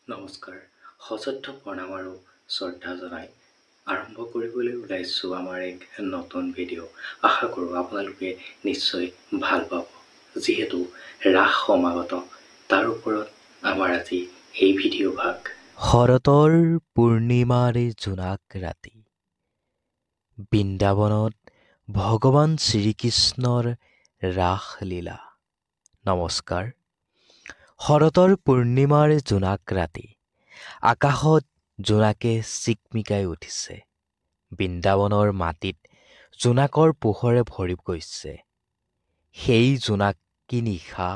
নমস্কাৰ, সশ্ৰদ্ধ প্ৰণাম আৰু শ্ৰদ্ধা জনাই আৰম্ভ কৰিবলৈ ওলাইছোঁ আমাৰ এক নতুন ভিডিঅ'। আশা কৰোঁ আপোনালোকে নিশ্চয় ভাল পাব। যিহেতু ৰাস সমাগত, তাৰ ওপৰত আমাৰ আজি এই ভিডিঅ' ভাগ। শৰতৰ পূৰ্ণিমাৰ জোনাক ৰাতি, বৃন্দাবনত ভগৱান শ্ৰীকৃষ্ণৰ ৰাসলীলা। নমস্কাৰ। শৰতৰ পূৰ্ণিমাৰ জোনাক ৰাতি, আকাশত জোনাকে চিকমিকাই উঠিছে। বৃন্দাবনৰ মাটিত জোনাকৰ পোহৰে ভৰি গৈছে। সেই জোনাকী নিশা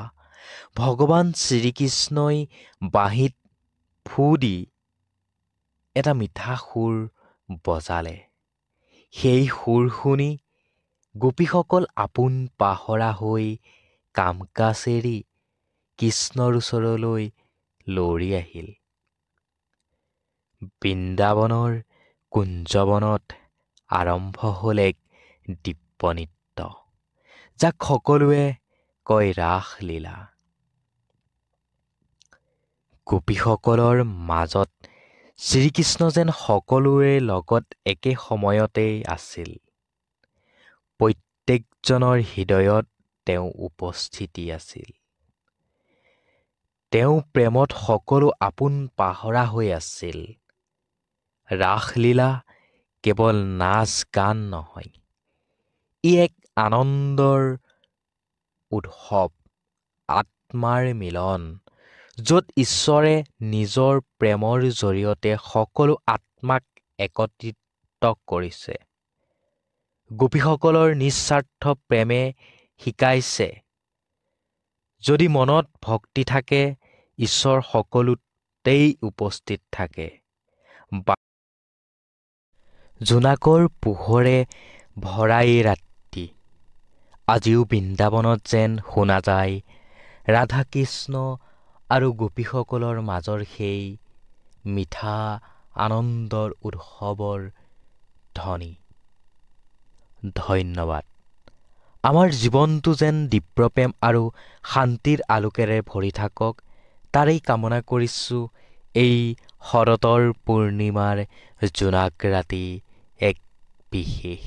ভগৱান শ্ৰীকৃষ্ণই বাঁহীত ফু দি এটা মিঠা সুৰ বজালে। সেই সুৰ শুনি গোপীসকল আপোন পাহৰা হৈ কাম কাজ এৰি কৃষ্ণৰ ওচৰলৈ লৰি আহিল। বৃন্দাবনৰ কুঞ্জবনত আৰম্ভ হ'ল এক দিব্য নৃত্য, যাক সকলোৱে কয় ৰাসলীলা। গোপীসকলৰ মাজত শ্ৰীকৃষ্ণ যেন সকলোৰে লগত একে সময়তেই আছিল। প্ৰত্যেকজনৰ হৃদয়ত তেওঁ উপস্থিতি আছিল। তেওঁ প্ৰেমত সকলো আপোন পাহৰা হৈ আছিল। ৰাসলীলা কেৱল নাচ গান নহয়, ই এক আনন্দৰ উৎসৱ, আত্মাৰ মিলন, য'ত ঈশ্বৰে নিজৰ প্ৰেমৰ জৰিয়তে সকলো আত্মাক একত্ৰিত কৰিছে। গোপীসকলৰ নিস্বাৰ্থ প্ৰেমে শিকাইছে, যদি মনত ভক্তি থাকে, ঈশ্বৰ সকলোতেই উপস্থিত থাকে। জোনাকৰ পোহৰে ভৰা এই ৰাতি, আজিও বৃন্দাবনত যেন শুনা যায় ৰাধা কৃষ্ণ আৰু গোপীসকলৰ মাজৰ সেই মিঠা আনন্দৰ উৎসৱৰ ধ্বনি। ধন্যবাদ। আমাৰ জীৱনটো যেন দিব্য প্ৰেম আৰু শান্তিৰ আলোকেৰে ভৰি থাকক, তাৰেই কামনা কৰিছোঁ। এই শৰতৰ পূৰ্ণিমাৰ জোনাক ৰাতি এক বিশেষ